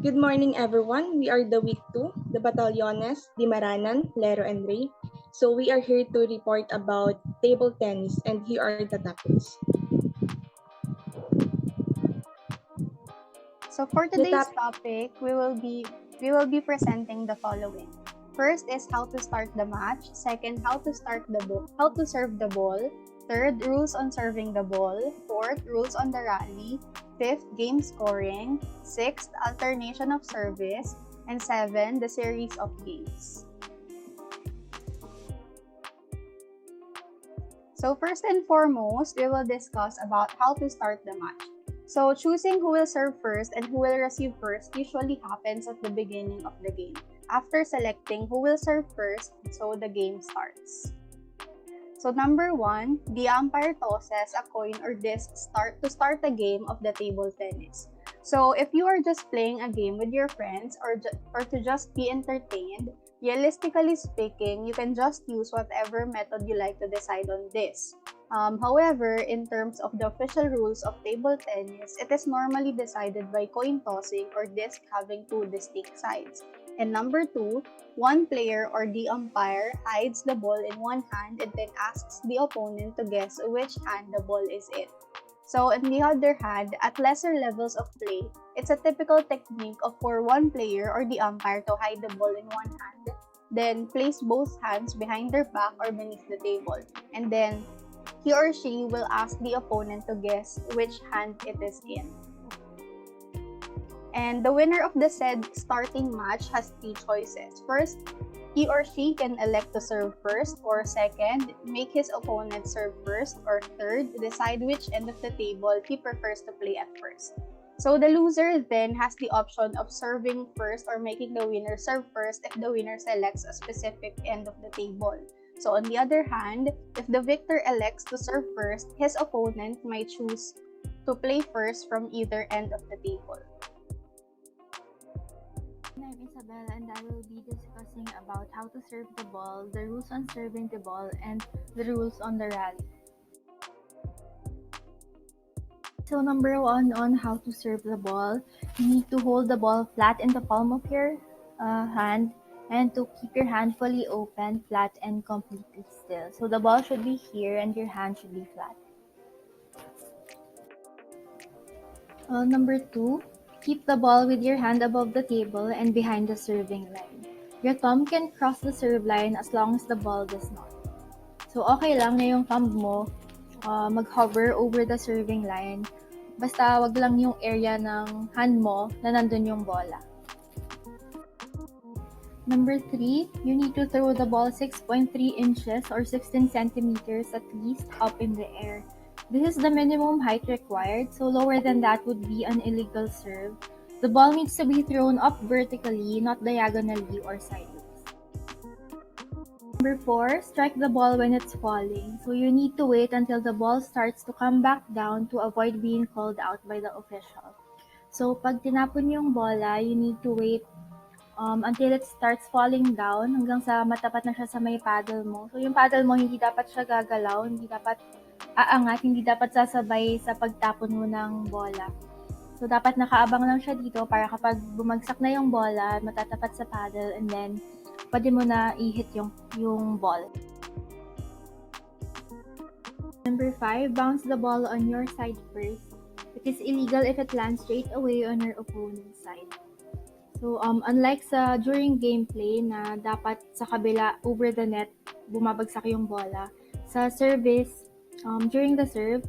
Good morning, everyone. We are the week 2, the Batallones, Dimaranan, Lero, and Ray. So we are here to report about table tennis, and here are the topics. So for The today's top- topic, we will be presenting the following. First is how to start the match. Second, how to serve the ball. Third, rules on serving the ball. Fourth, rules on the rally. Fifth, game scoring. Sixth, alternation of service. And seven, the series of games. So first and foremost, we will discuss about how to start the match. So choosing who will serve first and who will receive first usually happens at the beginning of the game. After selecting who will serve first, so the game starts. So number 1, the umpire tosses a coin or disc to start the game of the table tennis. So if you are just playing a game with your friends or to just be entertained, realistically speaking, you can just use whatever method you like to decide on this. However, in terms of the official rules of table tennis, it is normally decided by coin tossing or disc having two distinct sides. And number 2, one player or the umpire hides the ball in one hand and then asks the opponent to guess which hand the ball is in. So on the other hand, at lesser levels of play, it's a typical technique for one player or the umpire to hide the ball in one hand, then place both hands behind their back or beneath the table, and then he or she will ask the opponent to guess which hand it is in. And the winner of the said starting match has 3 choices. First, he or she can elect to serve first, or second, make his opponent serve first, or third, decide which end of the table he prefers to play at first. So the loser then has the option of serving first or making the winner serve first if the winner selects a specific end of the table. So on the other hand, if the victor elects to serve first, his opponent might choose to play first from either end of the table. I'm Isabel and I will be discussing about how to serve the ball, the rules on serving the ball, and the rules on the rally. So number 1 on how to serve the ball, you need to hold the ball flat in the palm of your hand and to keep your hand fully open, flat, and completely still. So the ball should be here and your hand should be flat. Number 2, keep the ball with your hand above the table and behind the serving line. Your thumb can cross the serve line as long as the ball does not. So okay lang na yung thumb mo mag-hover over the serving line. Basta wag lang yung area ng hand mo na nandun yung bola. Number 3, you need to throw the ball 6.3 inches or 16 centimeters at least up in the air. This is the minimum height required, so lower than that would be an illegal serve. The ball needs to be thrown up vertically, not diagonally or sideways. Number 4, strike the ball when it's falling. So you need to wait until the ball starts to come back down to avoid being called out by the official. So pag tinapon yung bola, you need to wait until it starts falling down hanggang sa matapat na siya sa may paddle mo. So yung paddle mo, hindi dapat siya gagalaw, hindi dapat aangat, hindi dapat sasabay sa pagtapon mo ng bola. So dapat nakaabang lang siya dito para kapag bumagsak na yung bola, matatapat sa paddle and then pwede mo na i-hit yung ball. Number 5, bounce the ball on your side first. It is illegal if it lands straight away on your opponent's side. So unlike sa during gameplay na dapat sa kabila over the net bumabagsak yung bola, sa service during the serve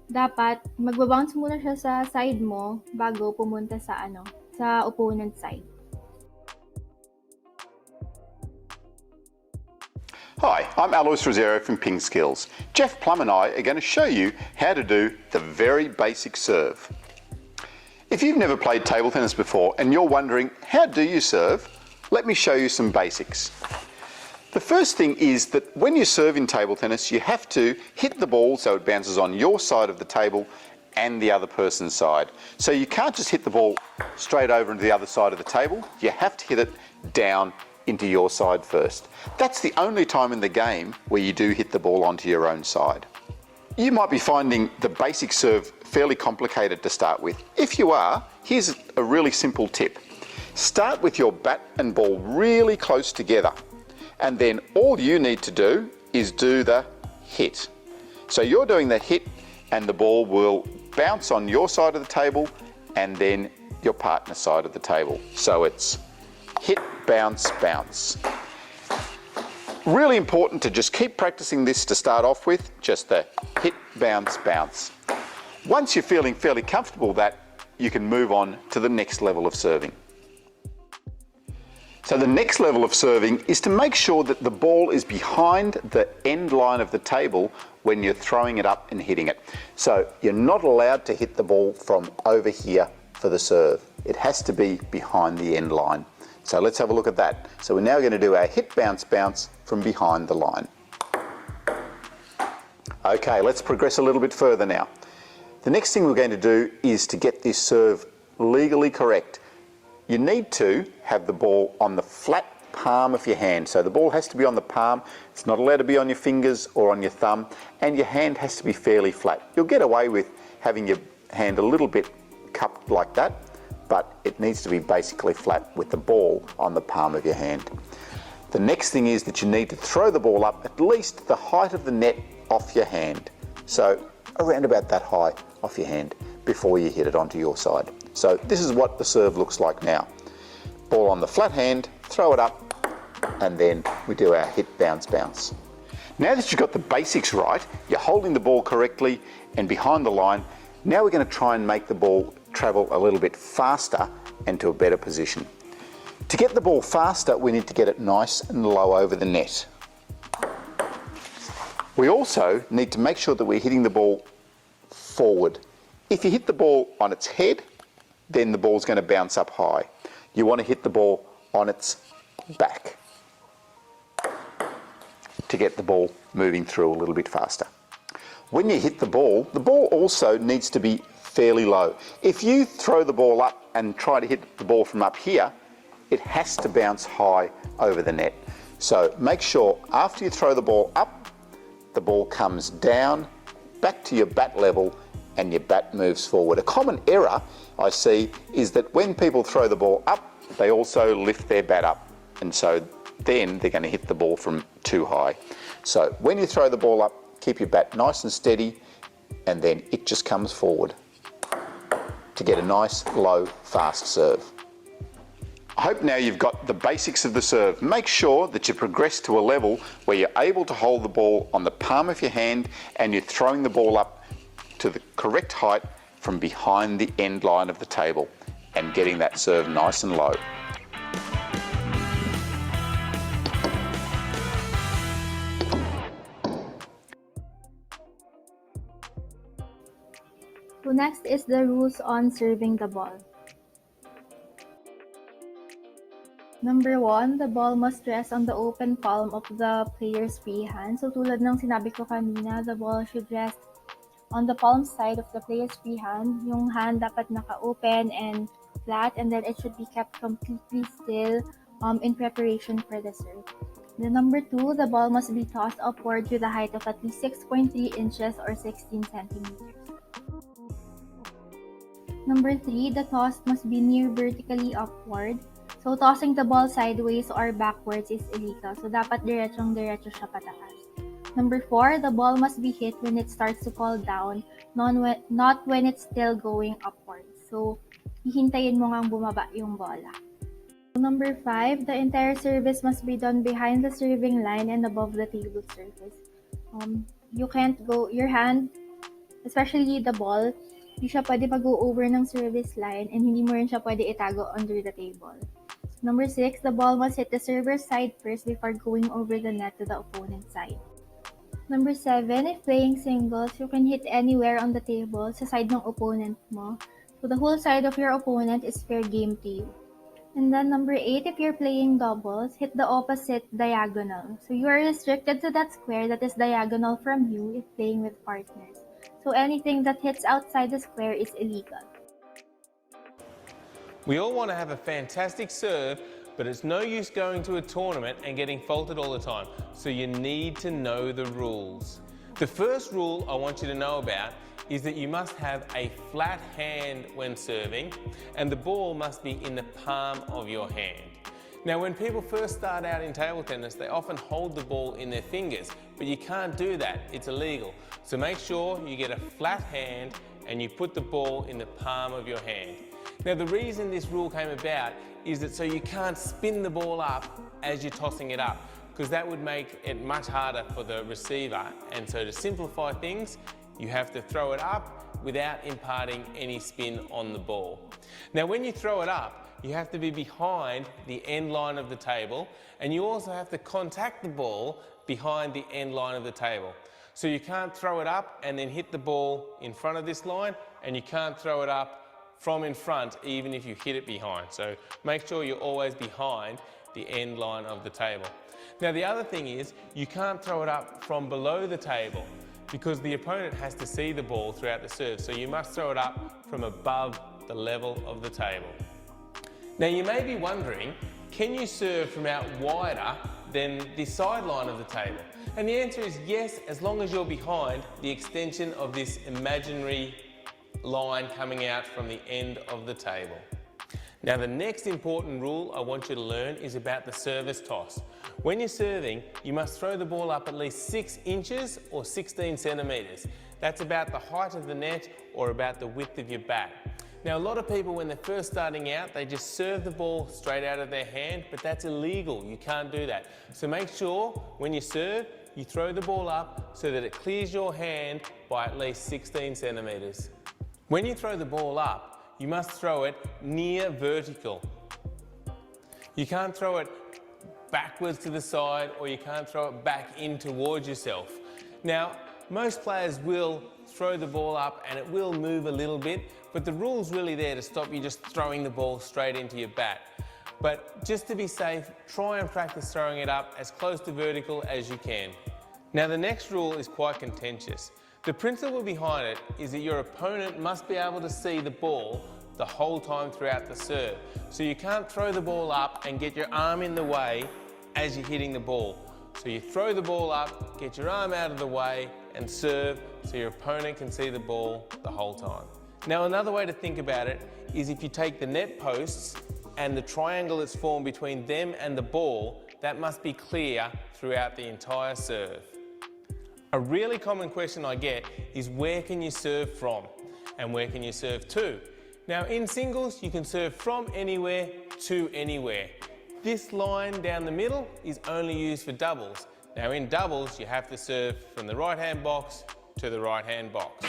dapat magbabounce muna siya sa side mo bago pumunta sa opponent side. Hi, I'm Alois Rosero from Ping Skills. Jeff Plum and I are going to show you how to do the very basic serve. If you've never played table tennis before and you're wondering, how do you serve? Let me show you some basics. The first thing is that when you serve in table tennis, you have to hit the ball so it bounces on your side of the table and the other person's side. So you can't just hit the ball straight over into the other side of the table. You have to hit it down into your side first. That's the only time in the game where you do hit the ball onto your own side. You might be finding the basic serve fairly complicated to start with. If you are, here's a really simple tip. Start with your bat and ball really close together, and then all you need to do is do the hit. So you're doing the hit and the ball will bounce on your side of the table and then your partner's side of the table. So it's hit, bounce, bounce. Really important to just keep practicing this to start off with, just the hit, bounce, bounce. Once you're feeling fairly comfortable with that, you can move on to the next level of serving. So the next level of serving is to make sure that the ball is behind the end line of the table when you're throwing it up and hitting it. So you're not allowed to hit the ball from over here for the serve. It has to be behind the end line. So let's have a look at that. So we're now going to do our hit, bounce, bounce from behind the line. Okay, let's progress a little bit further now. The next thing we're going to do is to get this serve legally correct. You need to have the ball on the flat palm of your hand. So the ball has to be on the palm. It's not allowed to be on your fingers or on your thumb, and your hand has to be fairly flat. You'll get away with having your hand a little bit cupped like that, but it needs to be basically flat with the ball on the palm of your hand. The next thing is that you need to throw the ball up at least the height of the net off your hand. So around about that high off your hand before you hit it onto your side. So this is what the serve looks like now. Ball on the flat hand, throw it up, and then we do our hit, bounce, bounce. Now that you've got the basics right, you're holding the ball correctly and behind the line, now we're going to try and make the ball travel a little bit faster and to a better position. To get the ball faster, we need to get it nice and low over the net. We also need to make sure that we're hitting the ball forward. If you hit the ball on its head, then the ball's going to bounce up high. You want to hit the ball on its back to get the ball moving through a little bit faster. When you hit the ball also needs to be fairly low. If you throw the ball up and try to hit the ball from up here, it has to bounce high over the net. So make sure after you throw the ball up, the ball comes down, back to your bat level, and your bat moves forward. A common error I see is that when people throw the ball up, they also lift their bat up, and so then they're going to hit the ball from too high. So when you throw the ball up, keep your bat nice and steady, and then it just comes forward to get a nice, low, fast serve. I hope now you've got the basics of the serve. Make sure that you progress to a level where you're able to hold the ball on the palm of your hand and you're throwing the ball up to the correct height from behind the end line of the table and getting that serve nice and low. So next is the rules on serving the ball. Number 1, the ball must rest on the open palm of the player's free hand. So tulad ng sinabi ko kanina, the ball should rest on the palm side of the player's free hand. Yung hand dapat naka-open and flat, and then it should be kept completely still in preparation for the serve. Then number 2, the ball must be tossed upward with a height of at least 6.3 inches or 16 centimeters. Number 3, the toss must be near vertically upward. So tossing the ball sideways or backwards is illegal. So dapat diretsong-diretso siya pataas. Number 4, the ball must be hit when it starts to fall down, not when it's still going upwards. So hihintayin mo ngang bumaba yung bola. Number 5, the entire service must be done behind the serving line and above the table surface. You can't go, your hand, especially the ball, hindi siya pwede mag-go over ng service line and hindi mo rin siya pwede itago under the table. Number 6, the ball must hit the server's side first before going over the net to the opponent's side. Number 7, if playing singles, you can hit anywhere on the table sa side ng opponent mo. So the whole side of your opponent is fair game to you. And then number 8, if you're playing doubles, hit the opposite diagonal. So you are restricted to that square that is diagonal from you if playing with partners. So anything that hits outside the square is illegal. We all want to have a fantastic serve, but it's no use going to a tournament and getting faulted all the time. So you need to know the rules. The first rule I want you to know about is that you must have a flat hand when serving, and the ball must be in the palm of your hand. Now, when people first start out in table tennis, they often hold the ball in their fingers, but you can't do that, it's illegal. So make sure you get a flat hand and you put the ball in the palm of your hand. Now, the reason this rule came about is that so you can't spin the ball up as you're tossing it up, because that would make it much harder for the receiver. And so to simplify things, you have to throw it up without imparting any spin on the ball. Now, when you throw it up, you have to be behind the end line of the table, and you also have to contact the ball behind the end line of the table. So you can't throw it up and then hit the ball in front of this line, and you can't throw it up from in front even if you hit it behind. So make sure you're always behind the end line of the table. Now, the other thing is you can't throw it up from below the table because the opponent has to see the ball throughout the serve. So you must throw it up from above the level of the table. Now, you may be wondering, can you serve from out wider than the sideline of the table? And the answer is yes, as long as you're behind the extension of this imaginary line coming out from the end of the table. Now, the next important rule I want you to learn is about the service toss. When you're serving, you must throw the ball up at least 6 inches or 16 centimetres. That's about the height of the net or about the width of your bat. Now, a lot of people, when they're first starting out, they just serve the ball straight out of their hand, but that's illegal. You can't do that. So make sure when you serve, you throw the ball up so that it clears your hand by at least 16 centimetres. When you throw the ball up, you must throw it near vertical. You can't throw it backwards to the side, or you can't throw it back in towards yourself. Now, most players will throw the ball up and it will move a little bit, but the rule's really there to stop you just throwing the ball straight into your bat. But just to be safe, try and practice throwing it up as close to vertical as you can. Now, the next rule is quite contentious. The principle behind it is that your opponent must be able to see the ball the whole time throughout the serve. So you can't throw the ball up and get your arm in the way as you're hitting the ball. So you throw the ball up, get your arm out of the way and serve so your opponent can see the ball the whole time. Now, another way to think about it is if you take the net posts and the triangle that's formed between them and the ball, that must be clear throughout the entire serve. A really common question I get is where can you serve from and where can you serve to? Now, in singles, you can serve from anywhere to anywhere. This line down the middle is only used for doubles. Now, in doubles, you have to serve from the right-hand box to the right-hand box.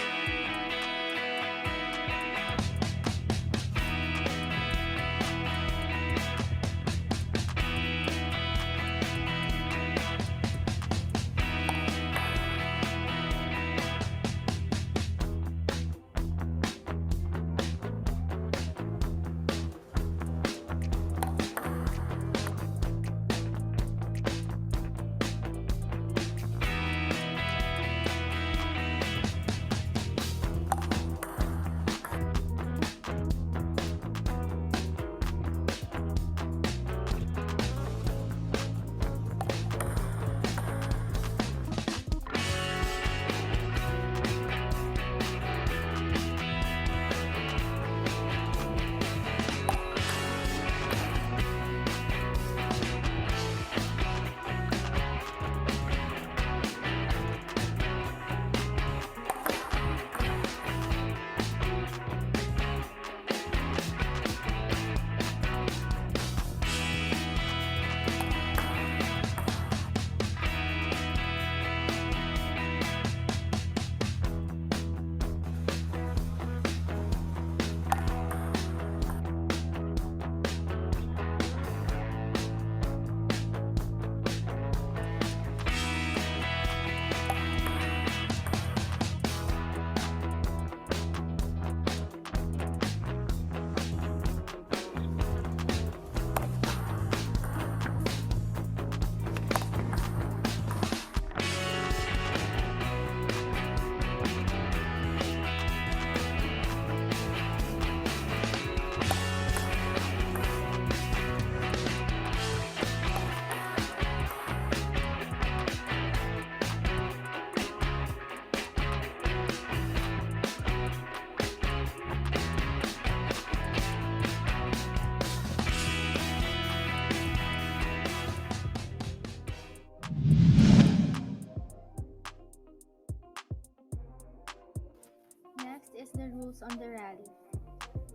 on the rally.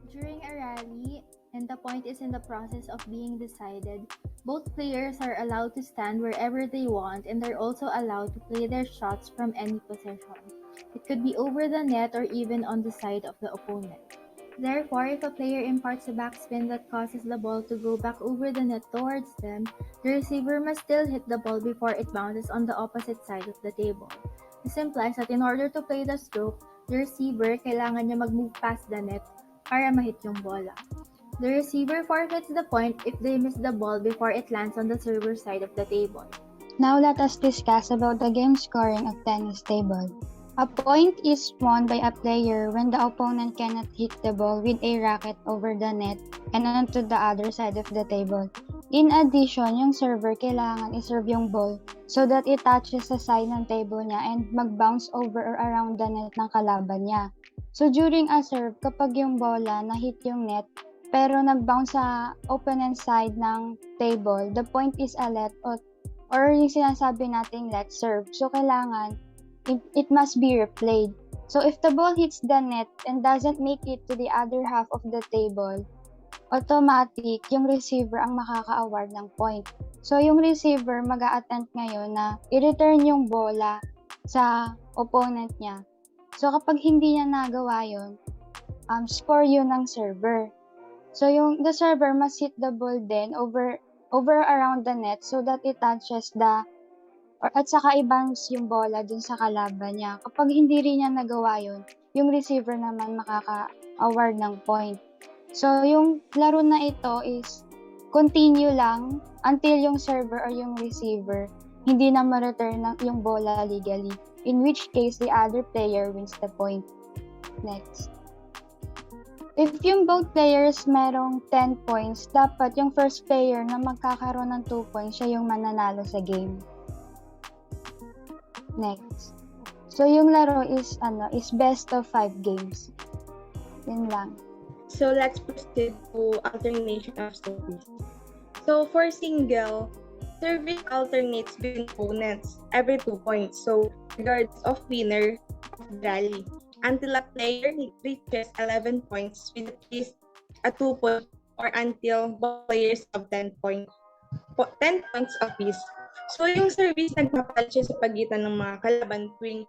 During a rally, and the point is in the process of being decided, both players are allowed to stand wherever they want, and they're also allowed to play their shots from any position. It could be over the net or even on the side of the opponent. Therefore, if a player imparts a backspin that causes the ball to go back over the net towards them, the receiver must still hit the ball before it bounces on the opposite side of the table. This implies that in order to play the stroke, the receiver kailangan niya mag-move past the net para mahit yung bola. The receiver forfeits the point if they miss the ball before it lands on the server side of the table. Now let us discuss about the game scoring of tennis table. A point is won by a player when the opponent cannot hit the ball with a racket over the net and onto the other side of the table. In addition, yung server kailangan iserve yung ball so that it touches sa side ng table niya and mag-bounce over or around the net ng kalaban niya. So during a serve, kapag yung bola na-hit yung net pero nag-bounce sa opponent side ng table, the point is a let or yung sinasabi nating let serve. So kailangan it must be replayed. So if the ball hits the net and doesn't make it to the other half of the table, automatic yung receiver ang makaka-award ng point. So yung receiver mag-a-attempt ngayon na i-return yung bola sa opponent niya. So kapag hindi niya nagawa yun, score yun ng server. So the server must hit the ball then over around the net so that it touches at saka i-bounce yung bola dun sa kalaban niya. Kapag hindi rin niya nagawa yun, yung receiver naman makaka-award ng point. So, yung laro na ito is continue lang until yung server or yung receiver hindi na ma-return yung bola legally, in which case the other player wins the point. Next. If yung both players merong 10 points, dapat yung first player na magkakaroon ng 2 points, siya yung mananalo sa game. Next. So, yung laro is best of 5 games. Yun lang. So let's proceed to alternation of service. So for single, service alternates between opponents every 2 points. So regardless of winner of the rally, until a player reaches 11 points with at least a 2 point or until both players have 10 points apiece. So yung service nagpapalit siya sa pagitan ng mga kalaban tuwing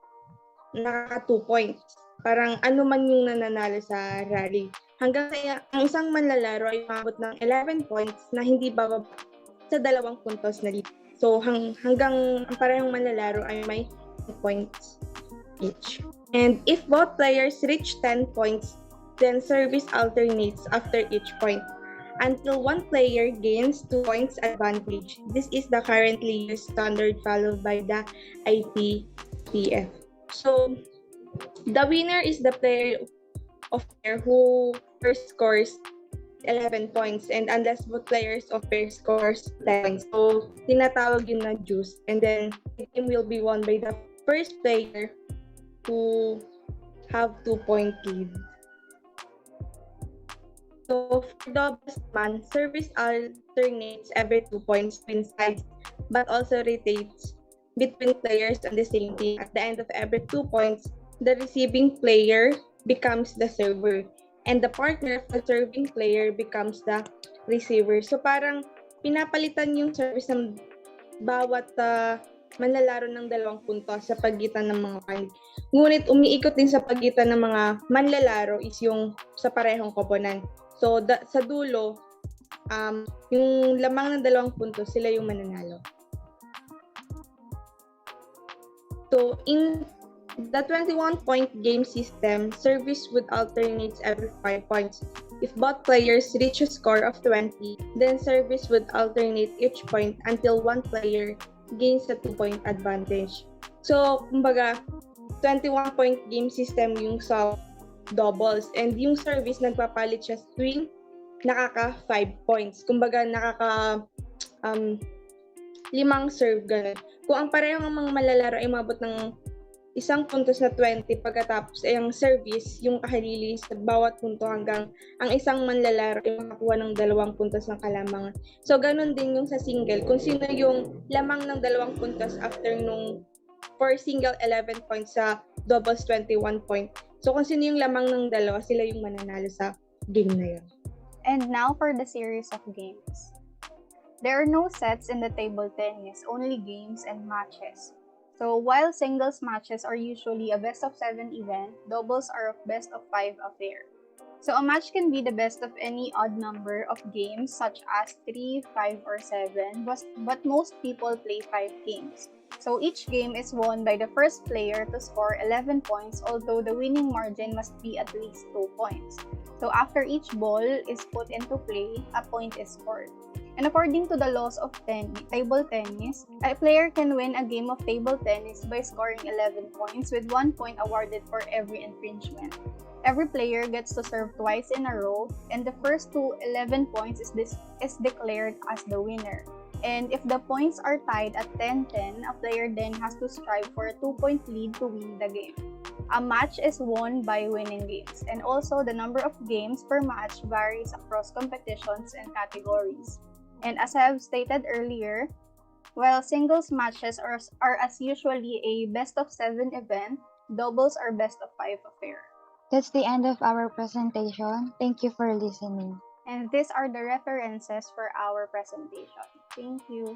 nakaka 2 points. Parang ano man yung nananalo sa rally. Hanggang sa ang isang manlalaro ay umabot ng 11 points na hindi bababa sa 2 puntos na lead. So hanggang ang parehong manlalaro ay may 2 points each. And if both players reach 10 points, then service alternates after each point until one player gains 2 points advantage. This is the currently used standard followed by the ITTF. So the winner is the player of pair who first scores 11 points, and unless both players of pair scores 10 points. So tinatawag yun na juice, and then the game will be won by the first player who have 2-point lead. So for doubles man, service alternates every 2 points between sides, but also rotates between players on the same team. At the end of every 2 points, the receiving player becomes the server, and the partner of the serving player becomes the receiver. So parang pinapalitan yung service ng bawat manlalaro ng 2 puntos sa pagitan ng mga panig. Ngunit umiikot din sa pagitan ng mga manlalaro is yung sa parehong koponan. So sa dulo, yung lamang ng 2 puntos, sila yung mananalo. So in the 21-point game system, service would alternate every 5 points. If both players reach a score of 20, then service would alternate each point until one player gains a 2-point advantage. So, kumbaga, 21-point game system yung sa doubles, and yung service nagpapalit siya tuwing nakaka 5 points. Kumbaga, nakaka 5 serve, ganun. Kung ang parehong mga malalaro ay mabot ng 1 puntos na 20 pagkatapos ay ang service, yung kahalili sa bawat punto hanggang ang isang manlalaro ay makakuha ng 2 puntos ng kalamangan. So, ganun din yung sa single. Kung sino yung lamang ng 2 puntos after nung for single 11 points sa doubles 21 point, So kung sino yung lamang ng dalawa, sila yung mananalo sa game na yun. And now for the series of games. There are no sets in the table tennis, only games and matches. So while singles matches are usually a best of 7 event, doubles are of best of 5 affair. So a match can be the best of any odd number of games such as 3, 5, or 7, but most people play 5 games. So each game is won by the first player to score 11 points, although the winning margin must be at least 2 points. So after each ball is put into play, a point is scored. And according to the laws of table tennis, a player can win a game of table tennis by scoring 11 points with 1 point awarded for every infringement. Every player gets to serve twice in a row, and the first to 11 points is declared as the winner. And if the points are tied at 10-10, a player then has to strive for a 2-point lead to win the game. A match is won by winning games, and also the number of games per match varies across competitions and categories. And as I have stated earlier, while singles matches are as usually a best of 7 event, doubles are best of 5 affair. That's the end of our presentation. Thank you for listening. And these are the references for our presentation. Thank you.